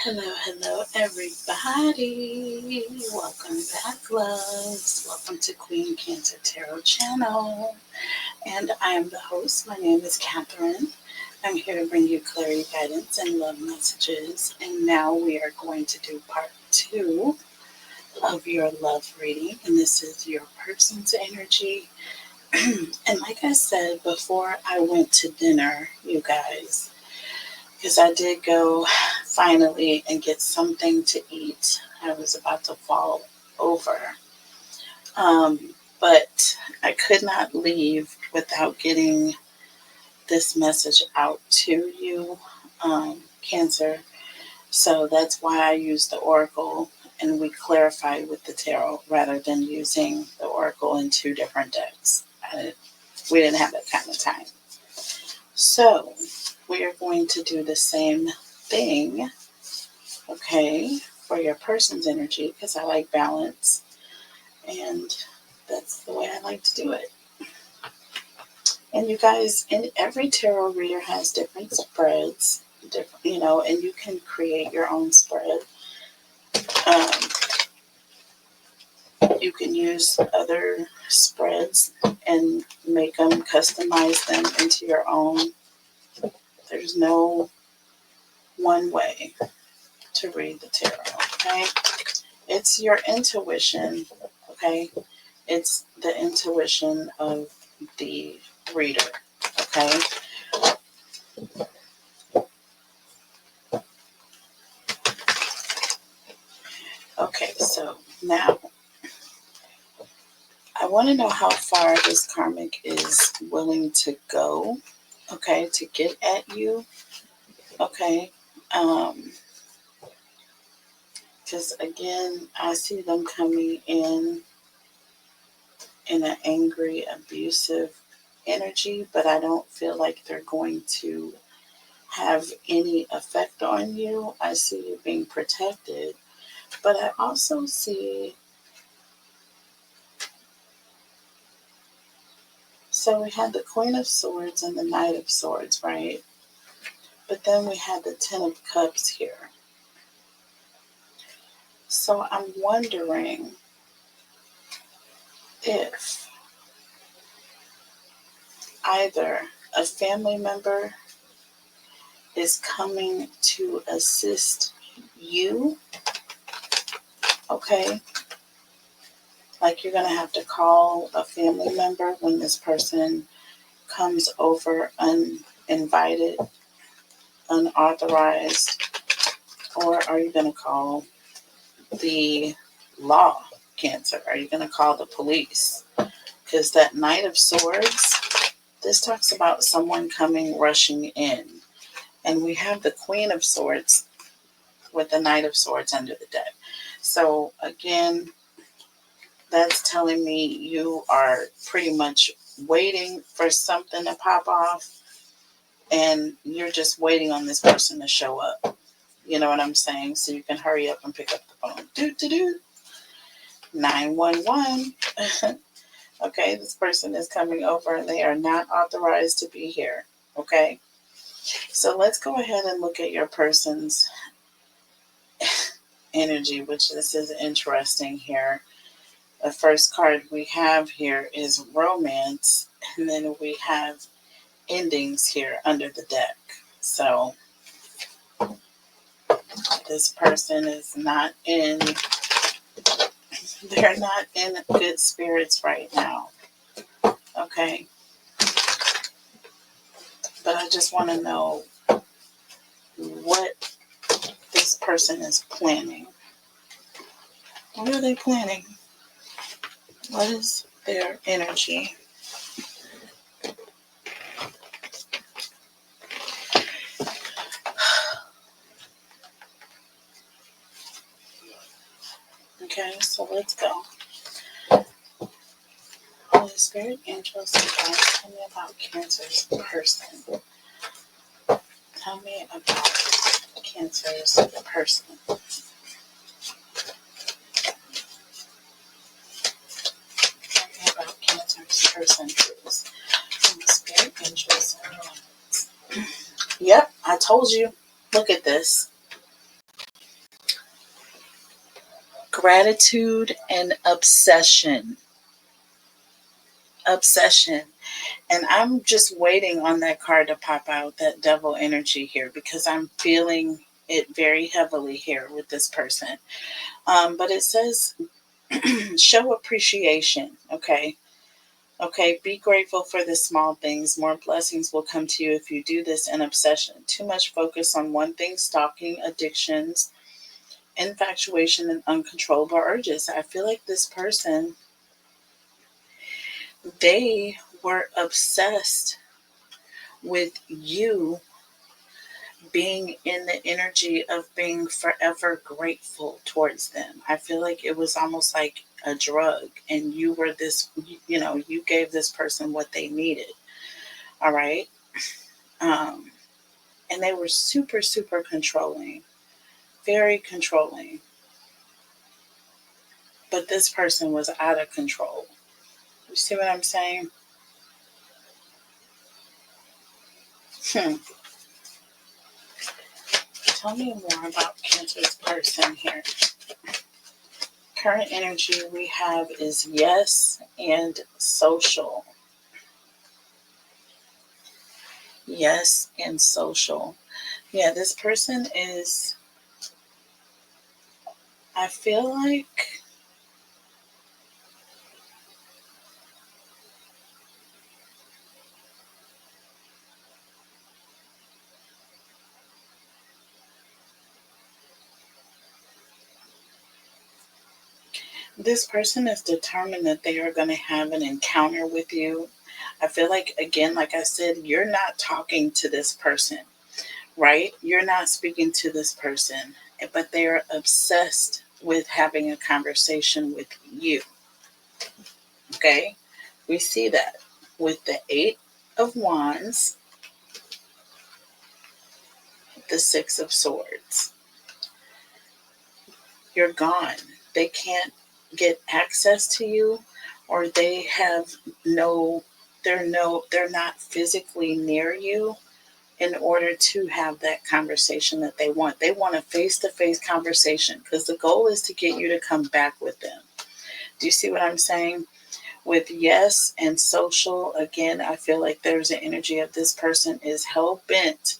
Hello, everybody. Welcome back, loves. Welcome to Queen Cancer Tarot channel. And I am the host. My name is Catherine. I'm here to bring you clarity, guidance, and love messages. And now we are going to do part 2 of your love reading. And this is your person's energy. And like I said before I went to dinner, you guys, because I did go finally and get something to eat. I was about to fall over. But I could not leave without getting this message out to you, Cancer. So that's why I used the Oracle and we clarified with the Tarot rather than using the Oracle in 2 different decks. We didn't have that kind of time. So we are going to do the same thing, okay, for your person's energy, because I like balance, and that's the way I like to do it. And you guys, and every tarot reader has different spreads, and you can create your own spread. You can use other spreads and make them, customize them into your own. There's no one way to read the tarot, okay? It's your intuition, okay? It's the intuition of the reader, okay? Okay, so now I want to know how far this karmic is willing to go, okay, to get at you, okay? Because again, I see them coming in an angry, abusive energy, but I don't feel like they're going to have any effect on you. I see you being protected, but I also see, so we had the Queen of Swords and the Knight of Swords, right? But then we had the Ten of Cups here. So I'm wondering if either a family member is coming to assist you, okay? Like you're going to have to call a family member when this person comes over uninvited, unauthorized, or are you going to call the law, Cancer? Are you going to call the police? Because that Knight of Swords, this talks about someone coming rushing in. And we have the Queen of Swords with the Knight of Swords under the deck. So again, that's telling me you are pretty much waiting for something to pop off, and you're just waiting on this person to show up. You know what I'm saying? So you can hurry up and pick up the phone. 911. Okay, this person is coming over and they are not authorized to be here. Okay, so let's go ahead and look at your person's energy, which this is interesting here. The first card we have here is romance, and then we have endings here under the deck. So this person is not in, they're not in good spirits right now. Okay. But I just want to know what this person is planning. What are they planning? What is their energy? Okay, so let's go. Holy Spirit, angels, and guides, tell me about Cancer's person. Tell me about Cancer's person. Tell me about Cancer's person, please. Holy Spirit, angels, and guides. Yep, I told you. Look at this. Gratitude and obsession. Obsession. And I'm just waiting on that card to pop out, that devil energy here, because I'm feeling it very heavily here with this person. But it says, show appreciation. Okay. Okay, be grateful for the small things. More blessings will come to you if you do this. An obsession. Too much focus on one thing, stalking, addictions, infatuation, and uncontrollable urges. I feel like this person, they were obsessed with you being in the energy of being forever grateful towards them. I feel like it was almost like a drug, and you were this, you gave this person what they needed. All right. Um, and they were super, super controlling, very controlling. But this person was out of control. You see what I'm saying? Hmm. Tell me more about Cancer's person here. Current energy we have is yes and social. Yes and social. Yeah, this person is, I feel like, this person is determined that they are going to have an encounter with you. I feel like, again, like I said, you're not talking to this person, right? You're not speaking to this person, but they're obsessed with having a conversation with you. Okay? We see that with the Eight of Wands, the Six of Swords. You're gone. They can't get access to you, or they have they're not physically near you in order to have that conversation that they want. They want a face-to-face conversation because the goal is to get you to come back with them. Do you see what I'm saying? With yes and social, again, I feel like there's an energy of this person is hell-bent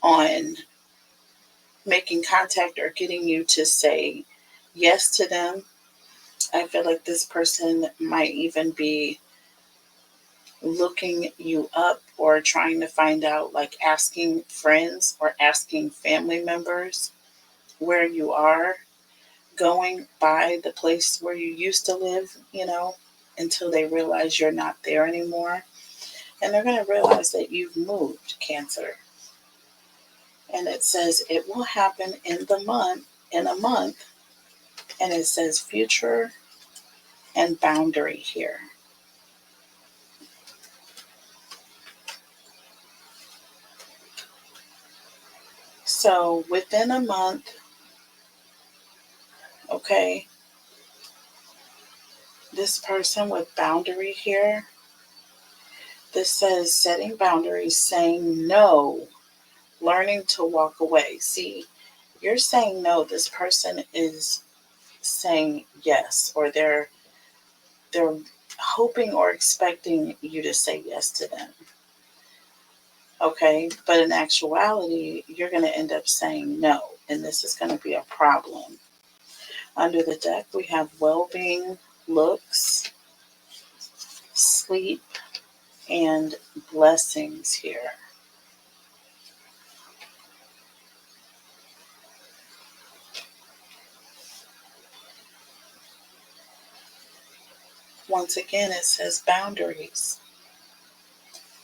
on making contact or getting you to say yes to them. I feel like this person might even be looking you up or trying to find out, like asking friends or asking family members where you are, going by the place where you used to live, until they realize you're not there anymore. And they're going to realize that you've moved, Cancer. And it says it will happen in a month. And it says future and boundary here. So within a month, okay, this person with boundary here, this says setting boundaries, saying no, learning to walk away. See, you're saying no, this person is saying yes, or they're hoping or expecting you to say yes to them. Okay, but in actuality, you're going to end up saying no, and this is going to be a problem. Under the deck, we have well-being, looks, sleep, and blessings here. Once again, it says boundaries.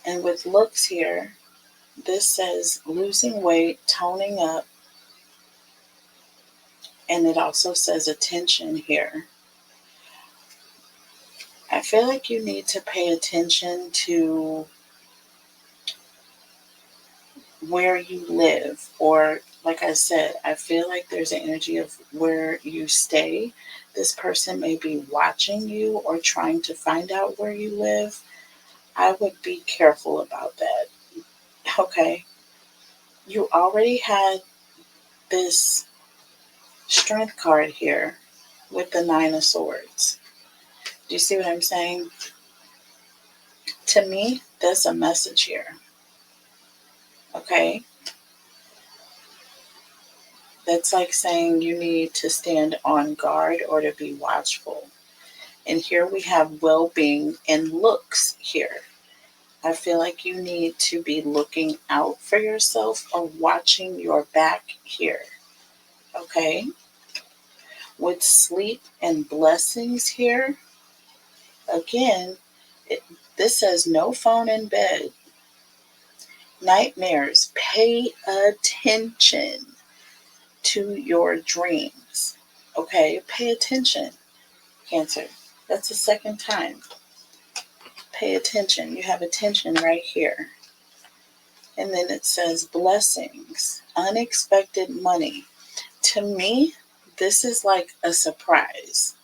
And with looks here, this says losing weight, toning up, and it also says attention here. I feel like you need to pay attention to where you live, or like I said, I feel like there's an energy of where you stay. This person may be watching you or trying to find out where you live. I would be careful about that. Okay. You already had this strength card here. with the Nine of Swords. Do you see what I'm saying? To me, there's a message here. Okay? That's like saying you need to stand on guard or to be watchful. And here we have well-being and looks here. I feel like you need to be looking out for yourself or watching your back here. Okay? With sleep and blessings here, again, this says no phone in bed. Nightmares, pay attention to your dreams. Okay? Pay attention, Cancer. That's the second time. Pay attention. You have attention right here. And then it says blessings, unexpected money. To me, this is like a surprise.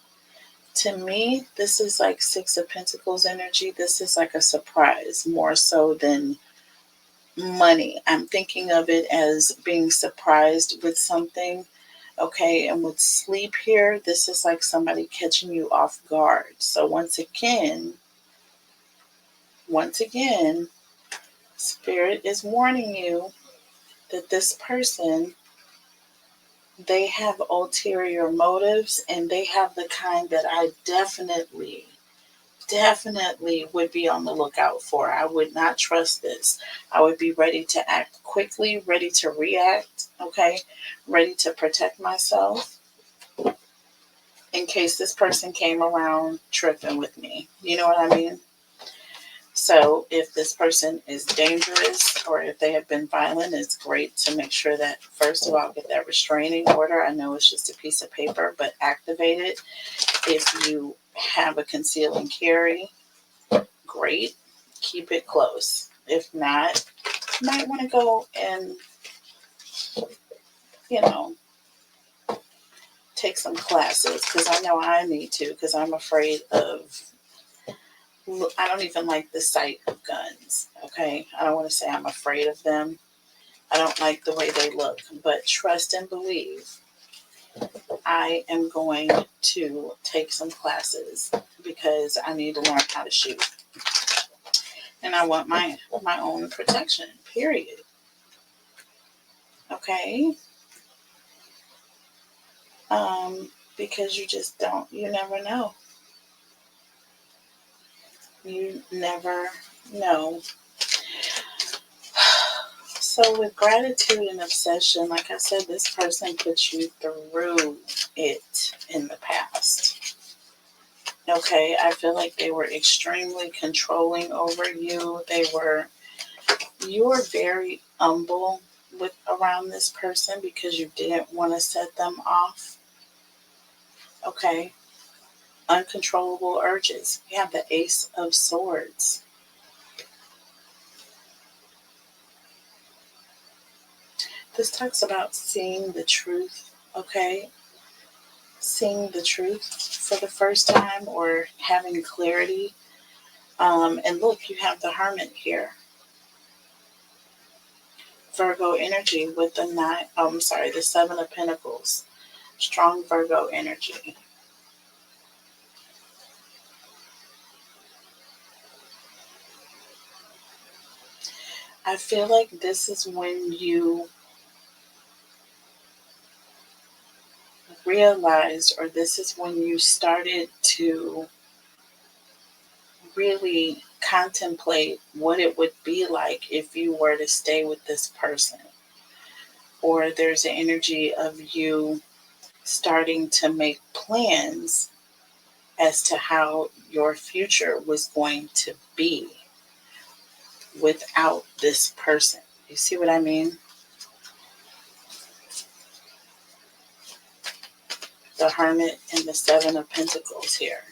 To me, this is like Six of Pentacles energy. This is like a surprise more so than money. I'm thinking of it as being surprised with something. Okay, and with sleep here, this is like somebody catching you off guard. So once again, Spirit is warning you that this person, they have ulterior motives, and they have the kind that I definitely would be on the lookout for. I would not trust this. I would be ready to act quickly, ready to react, okay? Ready to protect myself in case this person came around tripping with me. You know what I mean? So if this person is dangerous or if they have been violent, it's great to make sure that, first of all, get that restraining order. I know it's just a piece of paper, but activate it. If you have a conceal and carry, great. Keep it close. If not, you might want to go and, take some classes, because I know I need to, because I'm afraid of, I don't even like the sight of guns, okay? I don't want to say I'm afraid of them. I don't like the way they look, but trust and believe. I am going to take some classes because I need to learn how to shoot. And I want my own protection, period. Okay? Because you never know. You never know. So with gratitude and obsession, like I said, this person put you through it in the past. Okay, I feel like they were extremely controlling over you. You were very humble around this person because you didn't want to set them off. Okay, uncontrollable urges. You have the Ace of Swords. This talks about seeing the truth, okay? Seeing the truth for the first time or having clarity. And look, you have the Hermit here. Virgo energy with the Seven of Pentacles. Strong Virgo energy. I feel like this is when you realized, or this is when you started to really contemplate what it would be like if you were to stay with this person. Or there's an energy of you starting to make plans as to how your future was going to be without this person. You see what I mean? The Hermit and the Seven of Pentacles here.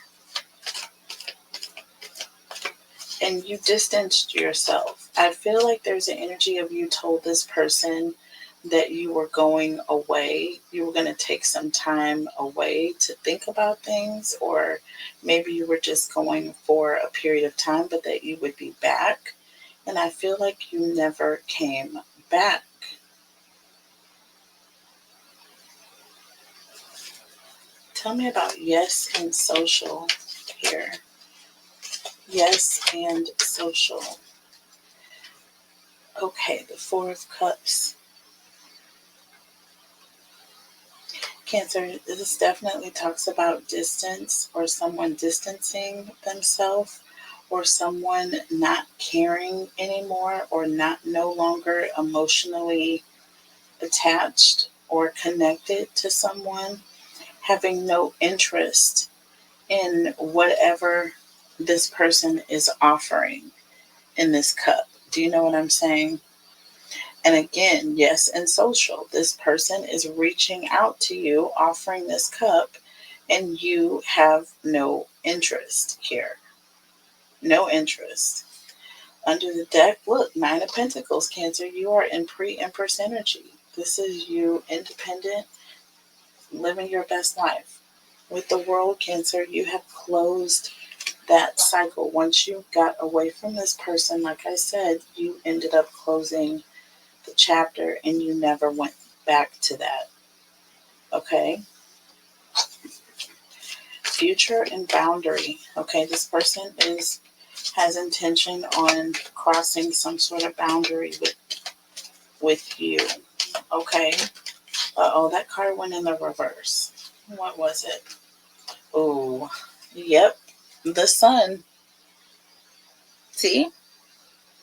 And you distanced yourself. I feel like there's an energy of you told this person that you were going away. You were going to take some time away to think about things, or maybe you were just going for a period of time, but that you would be back. And I feel like you never came back. Tell me about yes and social here. Yes and social. Okay, the Four of Cups. Cancer, this definitely talks about distance or someone distancing themselves or someone not caring anymore or not no longer emotionally attached or connected to someone, having no interest in whatever this person is offering in this cup. Do you know what I'm saying? And again, yes, and social. This person is reaching out to you, offering this cup, and you have no interest here. No interest. Under the deck, look, Nine of Pentacles, Cancer. You are in pre-Empress energy. This is you independent, living your best life. With the World, Cancer, you have closed that cycle. Once you got away from this person, like I said, you ended up closing the chapter and you never went back to that. Okay? Future and boundary. Okay, this person has intention on crossing some sort of boundary with you. Okay? Uh-oh, that card went in the reverse. What was it? Oh, yep. The Sun. See?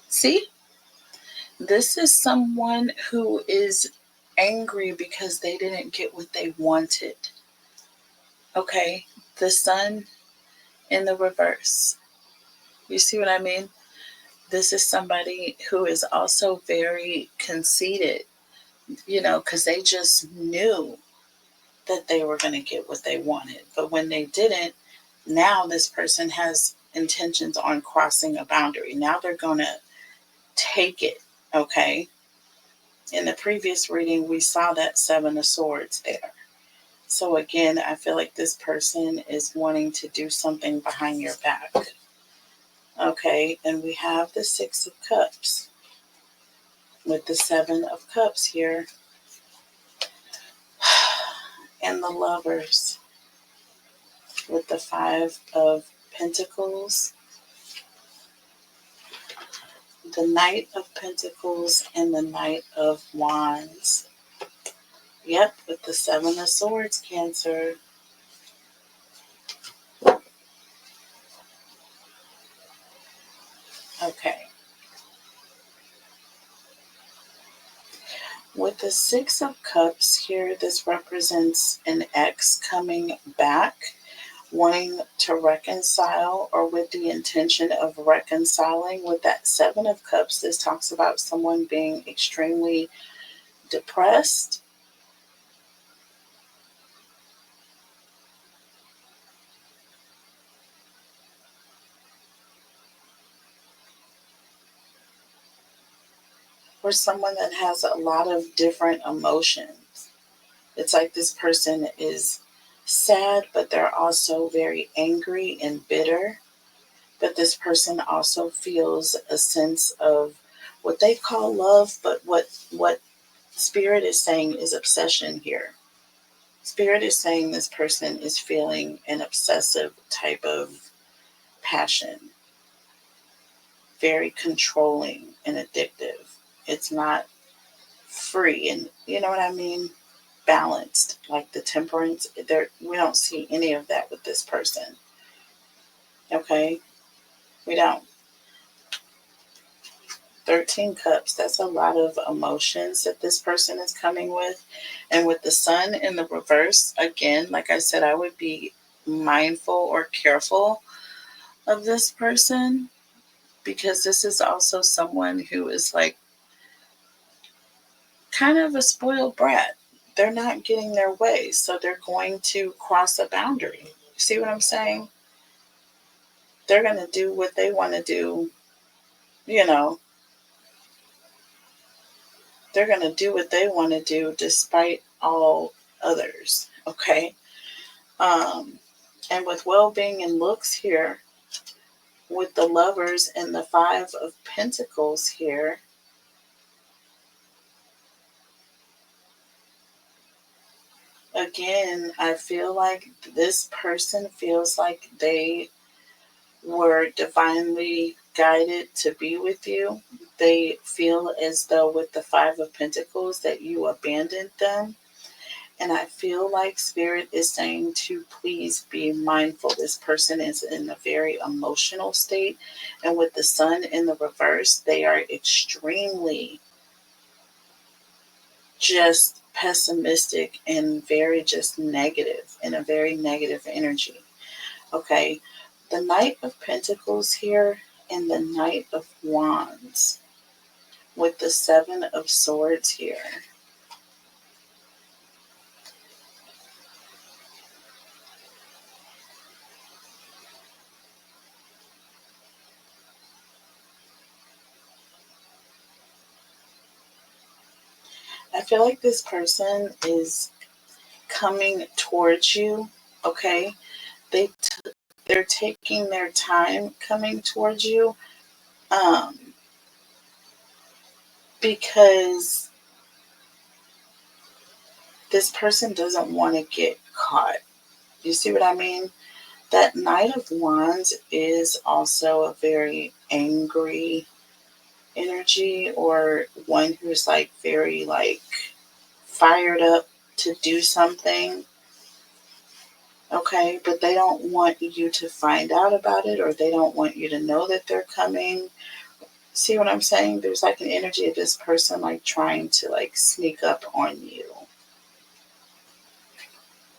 See? This is someone who is angry because they didn't get what they wanted. Okay? The Sun in the reverse. You see what I mean? This is somebody who is also very conceited, because they just knew that they were going to get what they wanted. But when they didn't, now this person has intentions on crossing a boundary. Now they're going to take it, okay? In the previous reading, we saw that Seven of Swords there. So again, I feel like this person is wanting to do something behind your back. Okay, and we have the Six of Cups with the Seven of Cups here. And the Lovers with the Five of Pentacles, the Knight of Pentacles, and the Knight of Wands. Yep, with the Seven of Swords, Cancer. Okay. With the Six of Cups here, this represents an ex coming back, wanting to reconcile or with the intention of reconciling. With that Seven of Cups, this talks about someone being extremely depressed, or someone that has a lot of different emotions. It's like this person is sad, but they're also very angry and bitter. But this person also feels a sense of what they call love, but what Spirit is saying is obsession here. Spirit is saying this person is feeling an obsessive type of passion, very controlling and addictive. It's not free, and you know what I mean? Balanced, like the temperance. We don't see any of that with this person. Okay? We don't. 13 cups, that's a lot of emotions that this person is coming with. And with the Sun in the reverse, again, like I said, I would be mindful or careful of this person, because this is also someone who is like kind of a spoiled brat. They're not getting their way, so they're going to cross a boundary. See what I'm saying? They're going to do what they want to do, you know. They're going to do what they want to do despite all others, okay? And with well-being and looks here, with the Lovers and the Five of Pentacles here, again, I feel like this person feels like they were divinely guided to be with you. They feel as though with the Five of Pentacles that you abandoned them. And I feel like Spirit is saying to please be mindful. This person is in a very emotional state. And with the Sun in the reverse, they are extremely just pessimistic and very just negative, in a very negative energy. Okay, the Knight of Pentacles here and the Knight of Wands with the Seven of Swords here. I feel like this person is coming towards you, okay? They're taking their time coming towards you, because this person doesn't want to get caught. You see what I mean? That Knight of Wands is also a very angry energy, or one who's like very like fired up to do something. Okay, but they don't want you to find out about it, or they don't want you to know that they're coming. See what I'm saying? There's like an energy of this person like trying to like sneak up on you.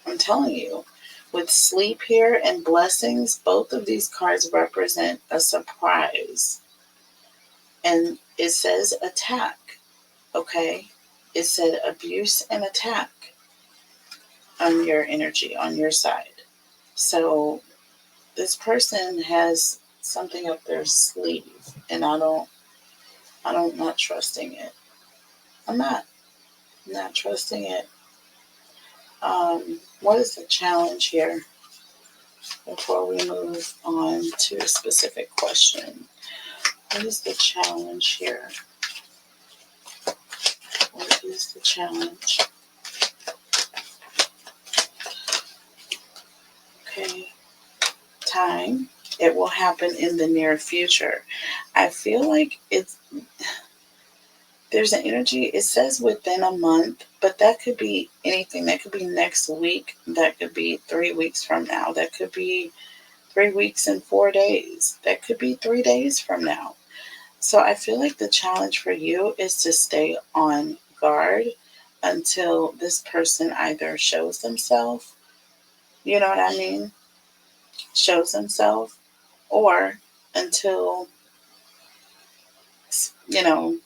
I'm telling you, with Sleep here and Blessings, both of these cards represent a surprise. And it says attack, okay? It said abuse and attack on your energy, on your side. So this person has something up their sleeve, and I'm not trusting it. I'm not trusting it. What is the challenge here before we move on to a specific question? What is the challenge here? What is the challenge? Okay. Time. It will happen in the near future. I feel like there's an energy, it says within a month, but that could be anything. That could be next week. That could be 3 weeks from now. That could be 3 weeks and 4 days. That could be 3 days from now. So I feel like the challenge for you is to stay on guard until this person either shows themselves, you know what I mean? Shows themselves, or until, you know,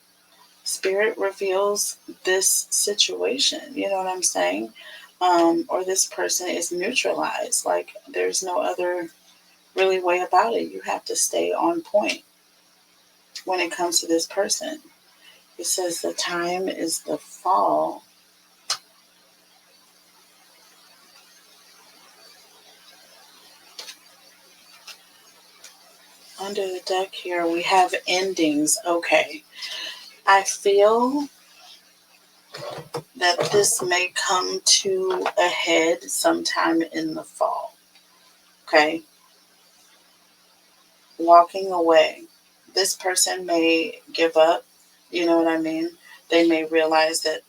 Spirit reveals this situation, you know what I'm saying? Or this person is neutralized. Like there's no other really way about it. You have to stay on point when it comes to this person. It says the time is the fall. Under the deck here, we have endings. Okay. I feel that this may come to a head sometime in the fall. Okay. Walking away. This person may give up, you know what I mean? They may realize that,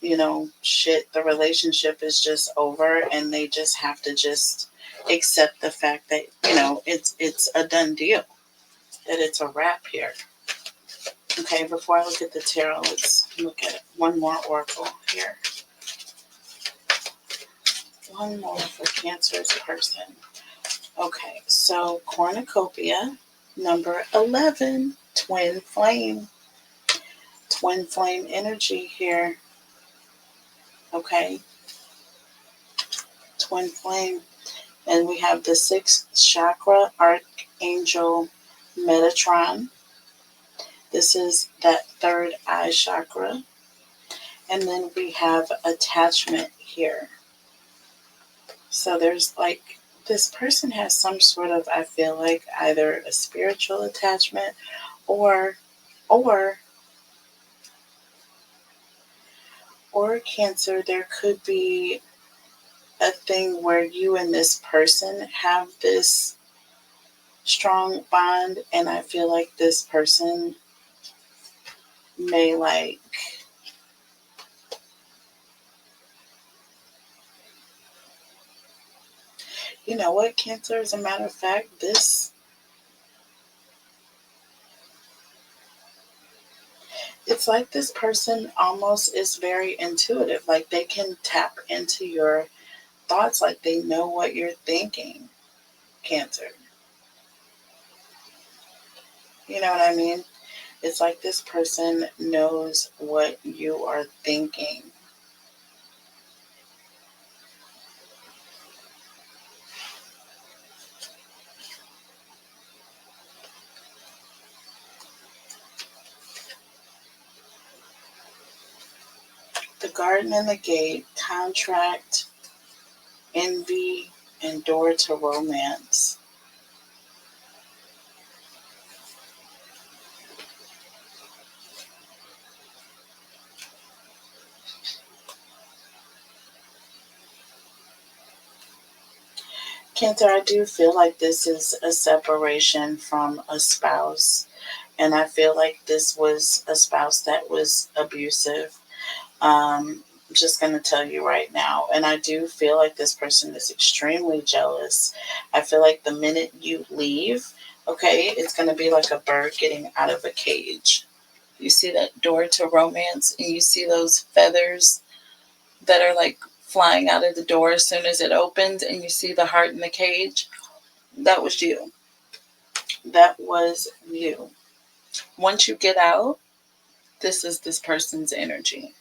shit, the relationship is just over, and they just have to just accept the fact that, it's a done deal, that it's a wrap here. Okay, before I look at the tarot, let's look at one more oracle here. One more for Cancer's person. Okay, so cornucopia, number 11, twin flame. Twin flame energy here. Okay, twin flame. And we have the 6th chakra, Archangel Metatron. This is that third eye chakra. And then we have attachment here. So there's like, this person has some sort of, I feel like, either a spiritual attachment or Cancer, there could be a thing where you and this person have this strong bond, and I feel like this person may like, you know what, Cancer, as a matter of fact, it's like this person almost is very intuitive. Like they can tap into your thoughts, like they know what you're thinking, Cancer. You know what I mean? It's like this person knows what you are thinking. The garden and the gate, contract, envy, and door to romance. Cancer, I do feel like this is a separation from a spouse. And I feel like this was a spouse that was abusive. I'm just going to tell you right now. And I do feel like this person is extremely jealous. I feel like the minute you leave, okay, it's going to be like a bird getting out of a cage. You see that door to romance, and you see those feathers that are like flying out of the door as soon as it opens, and you see the heart in the cage. That was you. That was you. Once you get out, this is this person's energy.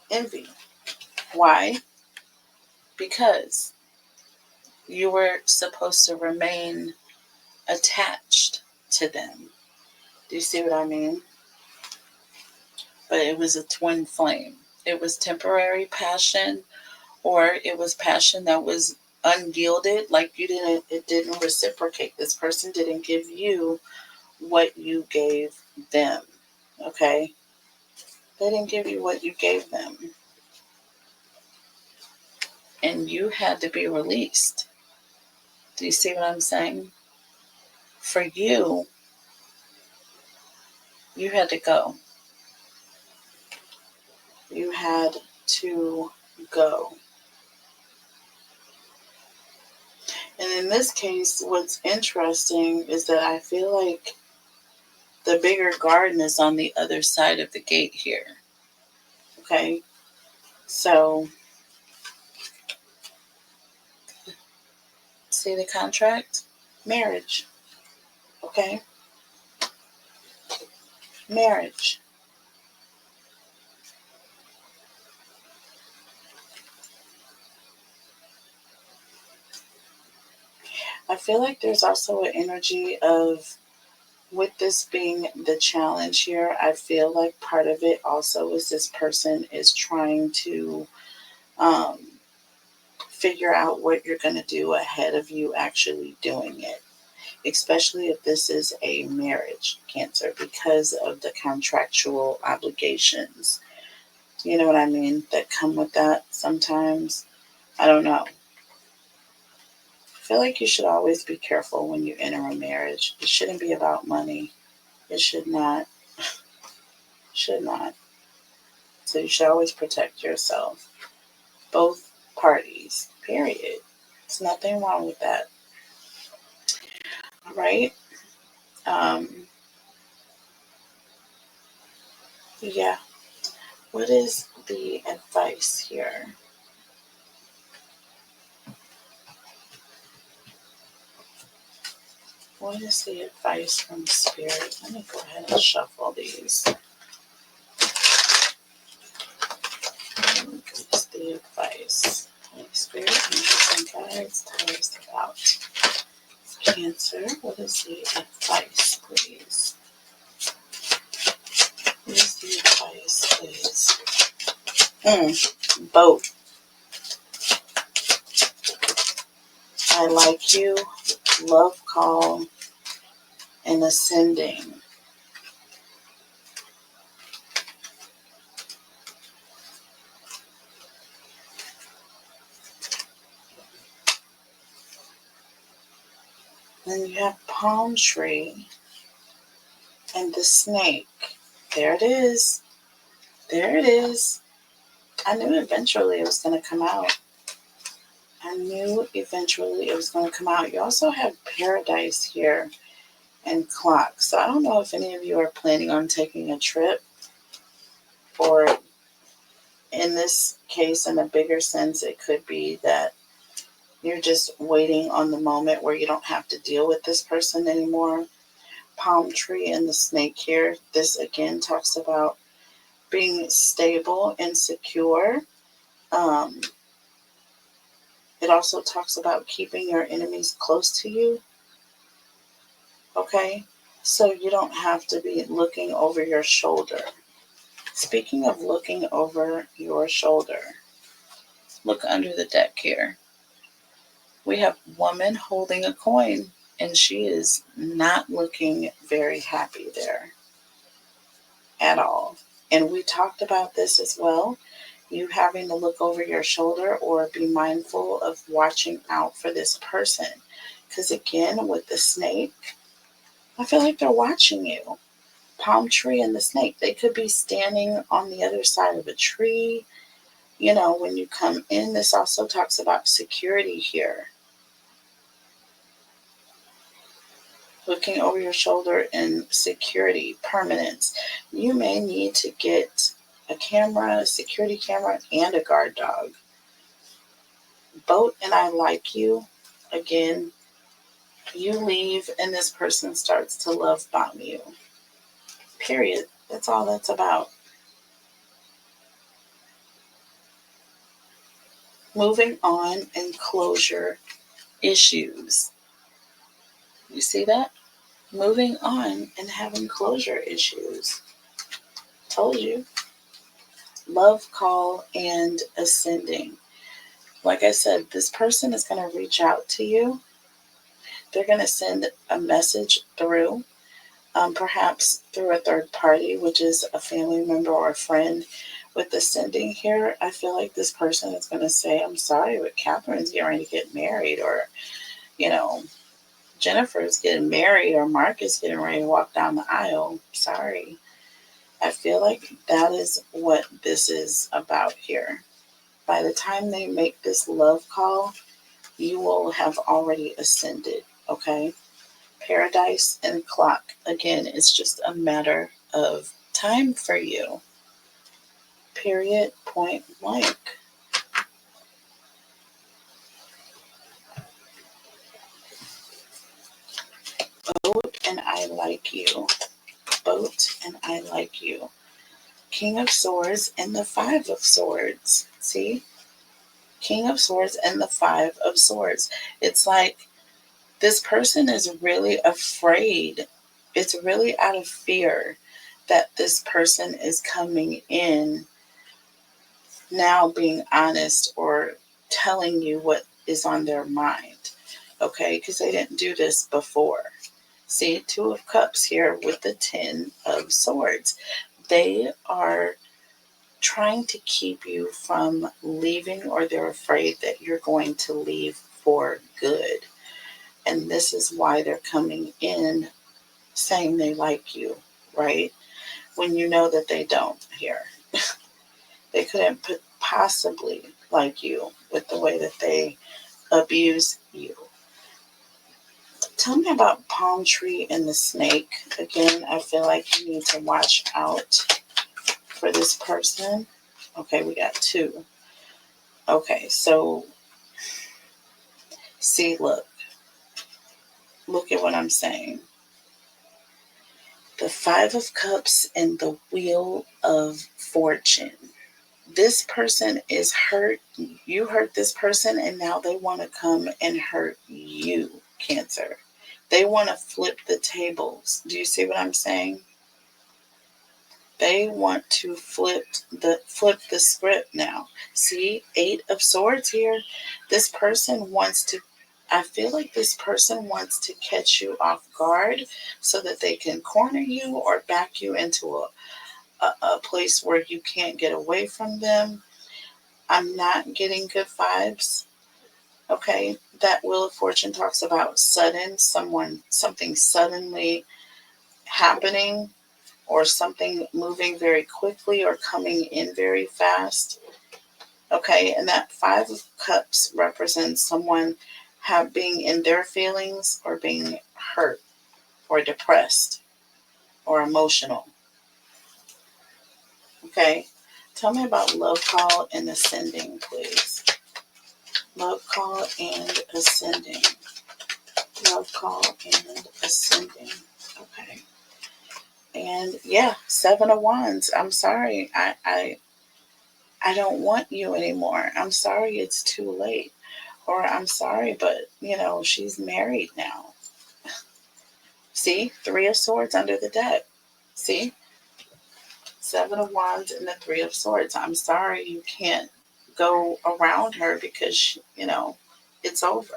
Envy. Why? Because you were supposed to remain attached to them. Do you see what I mean? But it was a twin flame. It was temporary passion, or it was passion that was unyielded. Like it didn't reciprocate. This person didn't give you what you gave them. Okay? They didn't give you what you gave them. And you had to be released. Do you see what I'm saying? For you, you had to go. You had to go. And in this case, what's interesting is that I feel like the bigger garden is on the other side of the gate here. Okay? So, see the contract? Marriage. Okay? Marriage. I feel like there's also an energy of, with this being the challenge here, I feel like part of it also is this person is trying to um, figure out what you're going to do ahead of you actually doing it, especially if this is a marriage, Cancer, because of the contractual obligations. You know what I mean? That come with that sometimes. I don't know. I feel like you should always be careful when you enter a marriage. It shouldn't be about money. It should not. Should not. So you should always protect yourself. Both parties. Period. There's nothing wrong with that. All right. Um, yeah. What is the advice here? What is the advice from Spirit? Let me go ahead and shuffle these. What is the advice? Holy Spirit, angels and guides, tell us about Cancer. What is the advice, please? What is the advice, please? Both. I like you, love call, and ascending. Then you have palm tree and the snake. There it is. There it is. I knew eventually it was going to come out. I knew eventually it was going to come out. You also have paradise here and clock. So I don't know if any of you are planning on taking a trip, or in this case, in a bigger sense, it could be that you're just waiting on the moment where you don't have to deal with this person anymore. Palm tree and the snake here. This again talks about being stable and secure. Um, it also talks about keeping your enemies close to you. Okay? So you don't have to be looking over your shoulder. Speaking of looking over your shoulder, look under the deck here. We have woman holding a coin, and she is not looking very happy there at all. And we talked about this as well. You having to look over your shoulder or be mindful of watching out for this person. Because again, with the snake, I feel like they're watching you. Palm tree and the snake, they could be standing on the other side of a tree. You know, when you come in, this also talks about security here. Looking over your shoulder and security, permanence. You may need to get a camera, a security camera, and a guard dog. Boat and I like you. Again, you leave and this person starts to love bomb you. Period. That's all that's about. Moving on and closure issues. You see that? Moving on and having closure issues. Told you. Love call and ascending. Like I said, this person is going to reach out to you. They're going to send a message through, perhaps through a third party, which is a family member or a friend. With ascending here, I feel like this person is going to say, I'm sorry, but Catherine's getting ready to get married, or, you know, Jennifer's getting married, or Mark is getting ready to walk down the aisle. Sorry. I feel like that is what this is about here. By the time they make this love call, you will have already ascended, okay? Paradise and clock. Again, it's just a matter of time for you. Period, point blank. Boat and I like you. Boat and I like you. King of Swords and the Five of Swords. See? King of Swords and the Five of Swords. It's like this person is really afraid. It's really out of fear that this person is coming in now being honest or telling you what is on their mind. Okay? Because they didn't do this before. See, Two of Cups here with the Ten of Swords. They are trying to keep you from leaving, or they're afraid that you're going to leave for good. And this is why they're coming in saying they like you, right? When you know that they don't here. They couldn't possibly like you with the way that they abuse you. Tell me about palm tree and the snake. Again, I feel like you need to watch out for this person. Okay, we got two. Okay, so see, look at what I'm saying. The Five of Cups and the Wheel of Fortune. This person is hurt. You hurt this person, and now they want to come and hurt you, Cancer. They want to flip the tables. Do you see what I'm saying? They want to flip the script now. See, Eight of Swords here. This person wants to, I feel like this person wants to catch you off guard so that they can corner you or back you into a place where you can't get away from them. I'm not getting good vibes. Okay, that Wheel of Fortune talks about something suddenly happening, or something moving very quickly or coming in very fast. Okay, and that Five of Cups represents someone being in their feelings, or being hurt or depressed or emotional. Okay, tell me about love call and ascending, please. Love call and ascending. Love call and ascending. Okay. And yeah, Seven of Wands. I'm sorry. I don't want you anymore. I'm sorry it's too late. Or I'm sorry, but she's married now. See? Three of Swords under the deck. See? Seven of Wands and the Three of Swords. I'm sorry you can't go around her, because, it's over.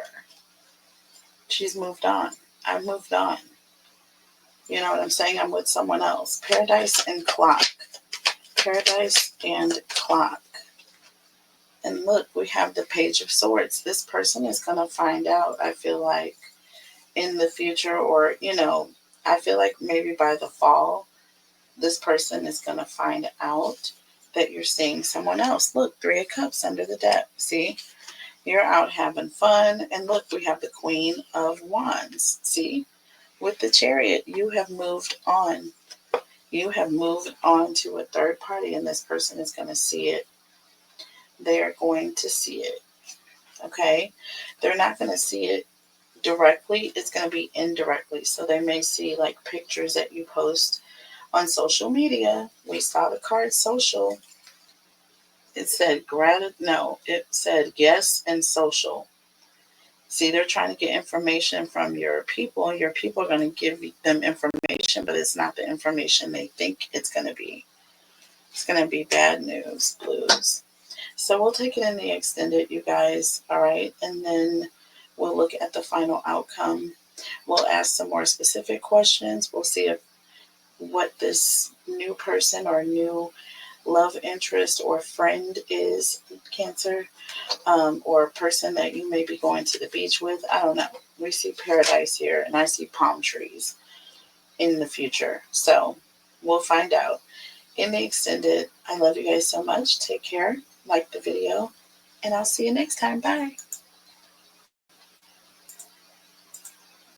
She's moved on. I've moved on. You know what I'm saying? I'm with someone else. Paradise and Clock. Paradise and Clock. And look, we have the Page of Swords. This person is going to find out, I feel like, in the future, or, I feel like maybe by the fall, this person is going to find out that you're seeing someone else. Look, Three of Cups under the deck. See? You're out having fun. And look, we have the Queen of Wands. See? With the Chariot, you have moved on. You have moved on to a third party, and this person is going to see it. They are going to see it. Okay? They're not going to see it directly. It's going to be indirectly. So they may see like pictures that you post on social media. We saw the card social. It said it said yes and social. See, they're trying to get information from your people. Your people are going to give them information, but it's not the information they think it's going to be. It's going to be bad news, blues. So we'll take it in the extended, you guys. All right. And then we'll look at the final outcome. We'll ask some more specific questions. We'll see what this new person or new love interest or friend is, Cancer, or a person that you may be going to the beach with. I don't know. We see paradise here, and I see palm trees in the future. So we'll find out in the extended. I love you guys so much. Take care. Like the video, and I'll see you next time. Bye.